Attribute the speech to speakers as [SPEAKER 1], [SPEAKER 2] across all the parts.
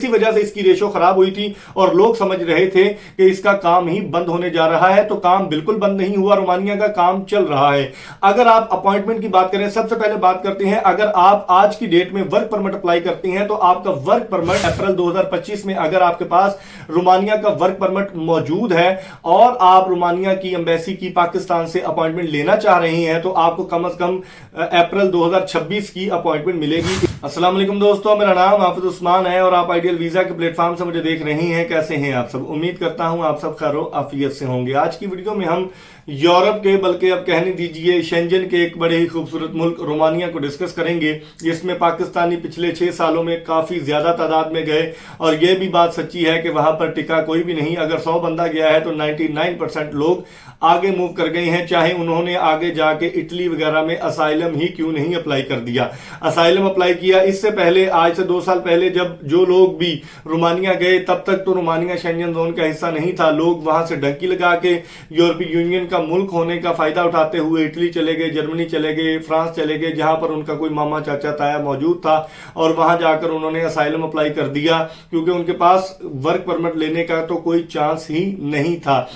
[SPEAKER 1] इसी वजह से इसकी रेशो खराब हुई थी और लोग समझ रहे थे कि इसका काम ही बंद होने जा रहा है। तो काम बिल्कुल बंद नहीं हुआ, रोमानिया का काम चल रहा है। अगर आप अपॉइंटमेंट की बात करें, सबसे पहले बात करते हैं, अगर आप आज की डेट में वर्क परमिट अप्लाई करते हैं तो आपका वर्क परमिट अप्रैल 2025 में अगर आपके पास रोमानिया का वर्क परमिट मौजूद है और आप रोमानिया की एम्बेसी की पाकिस्तान से अपॉइंटमेंट लेना चाह रहे हैं तो आपको कम से कम अप्रैल 2026 की अपॉइंटमेंट मिलेगी। अस्सलाम वालेकुम दोस्तों, मेरा नाम हाफिज उस्मान है और आप आइडियल वीजा के प्लेटफॉर्म से मुझे देख रहे हैं। कैसे हैं आप सब? उम्मीद करता हूं आप सब खैर आफियत से होंगे। आज की वीडियो में हम यूरोप के, बल्कि अब कहने दीजिए शेंजन के एक बड़े ही खूबसूरत मुल्क रोमानिया को डिस्कस करेंगे, जिसमें पाकिस्तानी पिछले 6 सालों में काफी ज्यादा तादाद में गए और यह भी बात सच्ची है कि वहां पर टिका कोई भी नहीं। अगर 100 बंदा गया है तो 99% लोग आगे मूव कर गए हैं, चाहे उन्होंने आगे जाके इटली वगैरह में असाइलम ही क्यों नहीं अप्लाई कर दिया। असाइलम अप्लाई किया इससे पहले, आज से 2 साल पहले जब जो लोग भी रोमानिया गए, तब तक तो रोमानिया शेंजन जोन का हिस्सा नहीं था। लोग वहां से डंकी लगा के यूरोपीय यूनियन का मुल्क होने का फायदा उठाते हुए इटली चले गए, जर्मनी चले गए, फ्रांस चले गए, जहां पर उनका कोई मामा चाचा ताया मौजूद था और वहां जाकर उन्होंने असाइलम अप्लाई कर दिया, क्योंकि उनके पास वर्क परमिट लेने का तो कोई चांस ही नहीं था,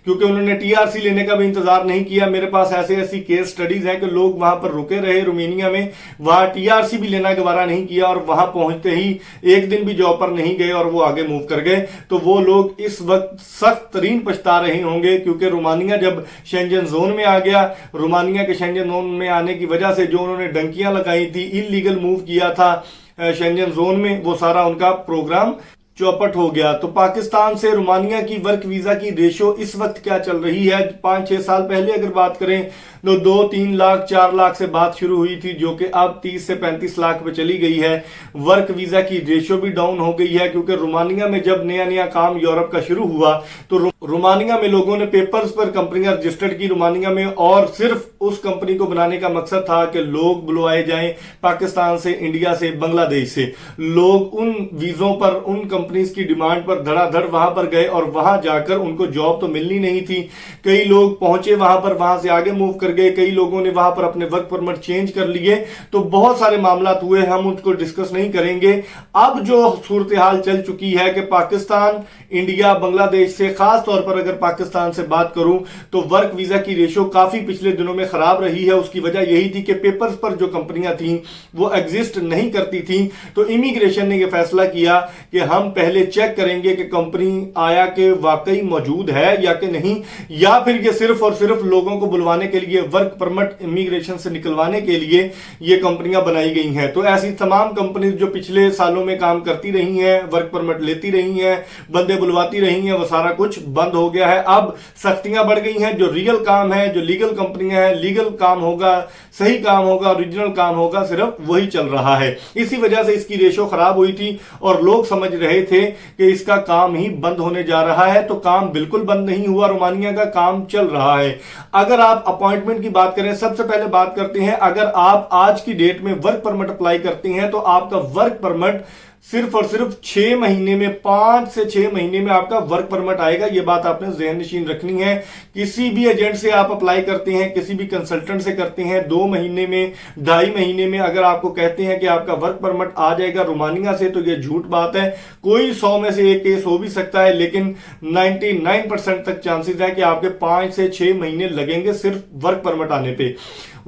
[SPEAKER 1] क्योंकि उन्होंने टीआरसी लेने का भी इंतजार नहीं किया। मेरे पास ऐसी केस स्टडीज हैं कि लोग वहां पर रुके रहे रोमानिया में, वहां टीआरसी भी लेना गवारा नहीं किया और वहां पहुंचते ही एक दिन भी जॉब पर नहीं गए और वो आगे मूव कर गए। तो वो लोग इस वक्त सख्त तरीन पछता रहे होंगे, क्योंकि रोमानिया जब शेंजन जोन में आ गया, रोमानिया के शेंजन जोन में आने की वजह से जो उन्होंने डंकियां लगाई थी, इलीगल मूव किया था शेंजन जोन में, वो सारा उनका प्रोग्राम चौपट हो गया। तो पाकिस्तान से रोमानिया की वर्क वीजा की रेशो इस वक्त क्या चल रही है? 5-6 साल पहले अगर बात करें तो 2-3 लाख 4 लाख से बात शुरू हुई थी, जो कि अब 30 से 35 लाख पे चली गई है। वर्क वीजा की रेशो भी डाउन हो गई है, क्योंकि रोमानिया में जब नया नया काम यूरोप का शुरू हुआ तो रोमानिया में लोगों ने पेपर्स पर कंपनियां रजिस्टर्ड की रोमानिया में, और सिर्फ उस कंपनी को बनाने का मकसद था कि लोग बुलवाए जाएं पाकिस्तान से, इंडिया से, बांग्लादेश से। लोग उन वीजों पर, उन कंपनीज की डिमांड पर धड़ाधड़ वहां पर गए और वहां जाकर उनको जॉब तो मिलनी नहीं थी। कई लोग पहुंचे वहां पर, वहां से आगे मूव कर गए, कई लोगों ने वहां पर अपने वर्क परमिट चेंज कर लिए। तो बहुत सारे मामला हुए, हम उनको डिस्कस नहीं करेंगे। अब जो सूरत हाल चल चुकी है कि पाकिस्तान, इंडिया, बांग्लादेश से, खास तौर पर अगर पाकिस्तान से बात करूं तो वर्क वीजा की रेशो काफी पिछले दिनों में खराब रही है। उसकी वजह यही थी कि पेपर्स पर जो कंपनियां थी वो एग्जिस्ट नहीं करती थी। तो इमिग्रेशन ने यह फैसला किया कि हम पहले चेक करेंगे कि कंपनी आया के वाकई मौजूद है या कि नहीं, या फिर ये सिर्फ और सिर्फ लोगों को बुलवाने के लिए, वर्क परमिट इमिग्रेशन से निकलवाने के लिए ये कंपनियां बनाई गई हैं। तो ऐसी तमाम कंपनी जो पिछले सालों में काम करती रही हैं, वर्क परमिट लेती रही हैं, बंदे बुलवाती रही हैं, वो सारा कुछ बंद हो गया है। अब सख्तियां बढ़ गई हैं। जो रियल काम है, जो लीगल कंपनियां हैं, लीगल काम होगा, सही काम होगा, ओरिजिनल काम होगा, सिर्फ वही चल रहा है। इसी वजह से इसकी रेशो खराब हुई थी और लोग समझ रहे थे कि इसका काम ही बंद होने जा रहा है। तो काम बिल्कुल बंद नहीं हुआ, रोमानिया का काम चल रहा है। अगर आप अपॉइंटमेंट की बात करें, सबसे पहले बात करते हैं, अगर आप आज की डेट में वर्क परमिट अप्लाई करते हैं तो आपका वर्क परमिट सिर्फ और सिर्फ 6 महीने में, 5 से 6 महीने में आपका वर्क परमिट आएगा। यह बात आपने ज़हन नशीन रखनी है। किसी भी एजेंट से आप अप्लाई करते हैं, किसी भी कंसल्टेंट से करते हैं, 2 महीने में, 2.5 महीने में अगर आपको कहते हैं कि आपका वर्क परमिट आ जाएगा रोमानिया से, तो यह झूठ बात है। कोई 100 में से एक केस हो भी सकता है, लेकिन 99% तक चांसेस है कि आपके 5 से 6 महीने लगेंगे सिर्फ वर्क परमिट आने पे।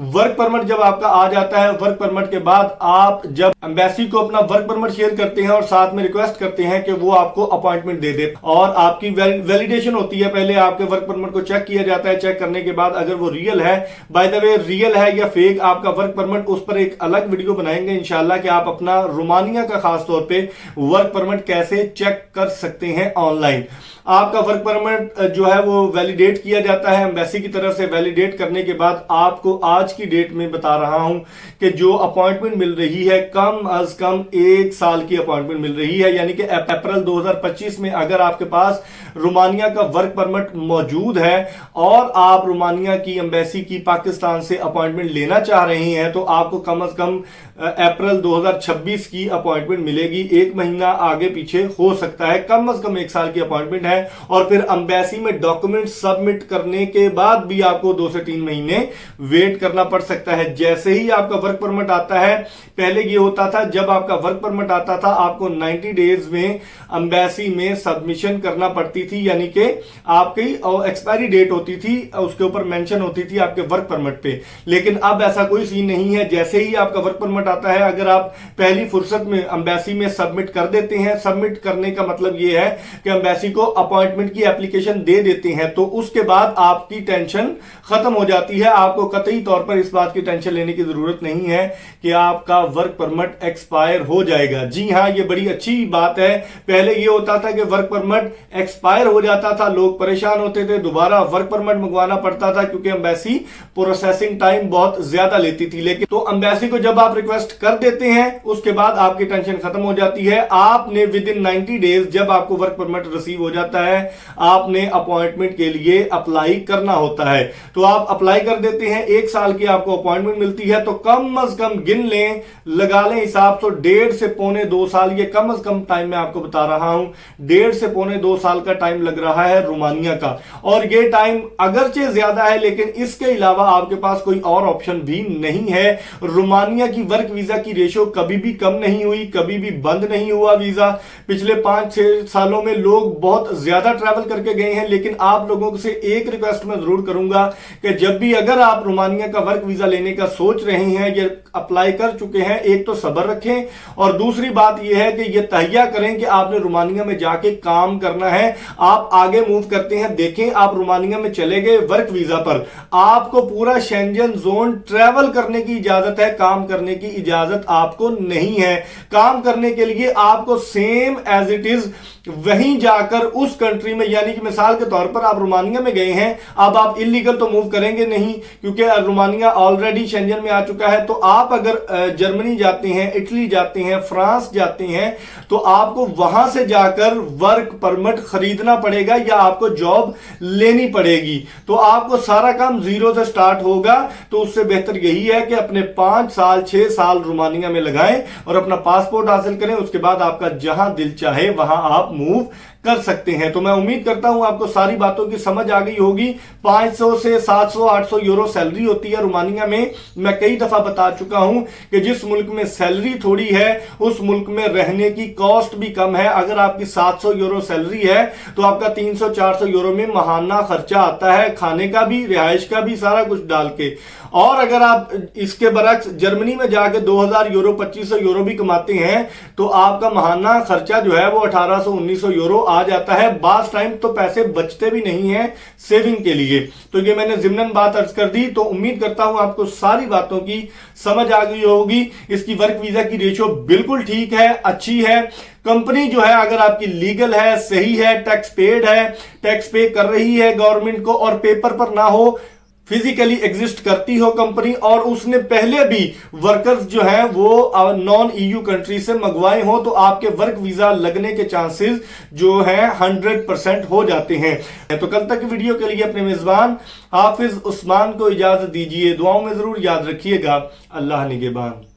[SPEAKER 1] वर्क परमिट जब आपका आ जाता है, वर्क परमिट के बाद आप जब एम्बेसी को अपना वर्क परमिट शेयर करते हैं और साथ में रिक्वेस्ट करते हैं कि वो आपको अपॉइंटमेंट दे दे, और आपकी वैलिडेशन होती है। पहले आपके वर्क परमिट को चेक किया जाता है, चेक करने के बाद अगर वो रियल है, बाय द वे रियल है या फेक आपका वर्क परमिट, उस पर एक अलग वीडियो बनाएंगे इंशाल्लाह कि आप अपना रोमानिया का खास तौर पे वर्क परमिट कैसे चेक कर सकते हैं ऑनलाइन। आपका वर्क परमिट जो है वो वैलिडेट किया जाता है एम्बेसी की तरफ से। वैलिडेट करने के बाद आपको आज की डेट में बता रहा हूं कि जो अपॉइंटमेंट मिल रही है, कम अज कम 1 साल की अपॉइंटमेंट मिल रही है। यानी कि अप्रैल 2025 में अगर आपके पास रोमानिया का वर्क परमिट मौजूद है और आप रोमानिया की एम्बेसी की पाकिस्तान से अपॉइंटमेंट लेना चाह रहे हैं, तो आपको कम अज कम अप्रैल 2026 की अपॉइंटमेंट मिलेगी। 1 महीना आगे पीछे हो सकता है, कम से कम 1 साल की अपॉइंटमेंट है। और फिर एम्बेसी में डॉक्यूमेंट सबमिट करने के बाद भी आपको 2 से 3 महीने वेट करना करना पड़ सकता है। जैसे ही आपका वर्क परमिट आता है, पहले ये होता था जब आपका वर्क परमिट आता था आपको 90 डेज में एम्बेसी में सबमिशन करना पड़ती थी, यानी कि आपकी एक्सपायरी डेट होती थी, उसके ऊपर मेंशन होती थी आपके वर्क परमिट पे। लेकिन अब ऐसा कोई सीन नहीं है। जैसे ही आपका वर्क परमिट आता है, अगर आप पहली फुर्सत में एम्बेसी में सबमिट कर देते हैं, सबमिट करने का मतलब यह है कि एम्बेसी को अपॉइंटमेंट की एप्लीकेशन दे देते हैं, तो उसके बाद आपकी टेंशन खत्म हो जाती है। आपको कतई तौर पर इस बात की टेंशन लेने की जरूरत नहीं है कि आपका वर्क परमिट एक्सपायर हो जाएगा। जी हां, ये बड़ी अच्छी बात है। पहले ये होता था कि वर्क परमिट एक्सपायर हो जाता था, लोग परेशान होते थे, दोबारा वर्क परमिट मंगवाना पड़ता था क्योंकि एम्बेसी प्रोसेसिंग टाइम बहुत ज्यादा लेती थी। लेकिन तो एम्बेसी को जब आप रिक्वेस्ट कर देते हैं, उसके बाद आपकी टेंशन खत्म हो जाती है। आपने विद इन 90 डेज जब आपको वर्क परमिट रिसीव हो जाता है, आपने अपॉइंटमेंट के लिए अप्लाई करना होता है। तो आप अप्लाई कर देते हैं, 1 साल की आपको अपॉइंटमेंट मिलती है। तो कम अज कम गिन लें, लगा लें हिसाब, तो 1.5 से पौने 2 साल, ये कम अज कम टाइम मैं आपको बता रहा हूं, 1.5 से पौने 2 साल का टाइम लग रहा है रोमानिया का। और ये टाइम अगरचे ज्यादा है, लेकिन इसके अलावा आपके पास कोई और ऑप्शन भी नहीं है। रोमानिया की वर्क वीजा की रेशो कभी भी कम नहीं हुई, कभी भी बंद नहीं हुआ वीजा। पिछले 5-6 सालों में लोग बहुत ज्यादा ट्रैवल करके गए हैं। लेकिन आप लोगों से एक रिक्वेस्ट मैं जरूर करूंगा कि जब भी अगर आप रोमानिया का वर्क वीजा लेने का सोच रहे हैं या अप्लाई कर चुके हैं, एक तो सब्र रखें, और दूसरी बात यह है कि यह तहिया करें कि आपने रोमानिया में जाके काम करना है। आप आगे मूव करते हैं, देखें आप रोमानिया में चले गए वर्क वीजा पर, आपको पूरा शेंजन जोन ट्रैवल करने की इजाजत है, काम करने की इजाजत आपको नहीं है। काम करने के लिए आपको सेम एज इट इज वहीं जाकर उस कंट्री में, यानी कि मिसाल के तौर पर आप रोमानिया में गए हैं, अब आप इलीगल तो मूव करेंगे नहीं क्योंकि रोमानिया ऑलरेडी शेंजन में आ चुका है। तो आप अगर जर्मनी जाते हैं, इटली जाते हैं, फ्रांस जाते हैं, तो आपको वहां से जाकर वर्क परमिट खरीदना पड़ेगा या आपको जॉब लेनी पड़ेगी। तो आपको सारा काम जीरो से स्टार्ट होगा। तो उससे बेहतर यही है कि अपने 5 साल 6 साल रोमानिया में लगाएं और अपना पासपोर्ट हासिल करें। उसके बाद आपका जहां दिल चाहे वहां आप मूव कर सकते हैं। तो मैं उम्मीद करता हूं आपको सारी बातों की समझ आ गई होगी। 500 से 700-800 यूरो सैलरी होती है रोमानिया में। मैं कई दफा बता चुका हूं कि जिस मुल्क में सैलरी थोड़ी है उस मुल्क में रहने की कॉस्ट भी कम है। अगर आपकी 700 यूरो सैलरी है तो आपका 300-400 यूरो में माहाना खर्चा आता है, खाने का भी, रिहाइश का भी, सारा कुछ डाल के। और अगर आप इसके बरक्स जर्मनी में जाके 2000 यूरो 2500 यूरो भी कमाते हैं तो आपका माहाना खर्चा जो है वो 1800-1900 यूरो आ जाता है। बास टाइम तो पैसे बचते भी नहीं है सेविंग के लिए। तो ये मैंने जिम्नन बात अर्ज कर दी। तो उम्मीद करता हूं आपको सारी बातों की समझ आ गई होगी। इसकी वर्क वीजा की रेशो बिल्कुल ठीक है, अच्छी है। कंपनी जो है अगर आपकी लीगल है, सही है, टैक्स पेड है, टैक्स पे कर रही है गवर्नमेंट को, और पेपर पर ना हो, फिजिकली एग्जिस्ट करती हो कंपनी, और उसने पहले भी वर्कर्स जो है वो नॉन ईयू कंट्री से मंगवाए हो, तो आपके वर्क वीजा लगने के चांसेस जो है 100% हो जाते हैं। तो कल तक वीडियो के लिए अपने मेजबान हाफिज उस्मान को इजाजत दीजिए। दुआओं में जरूर याद रखिएगा। अल्लाह निगहबान।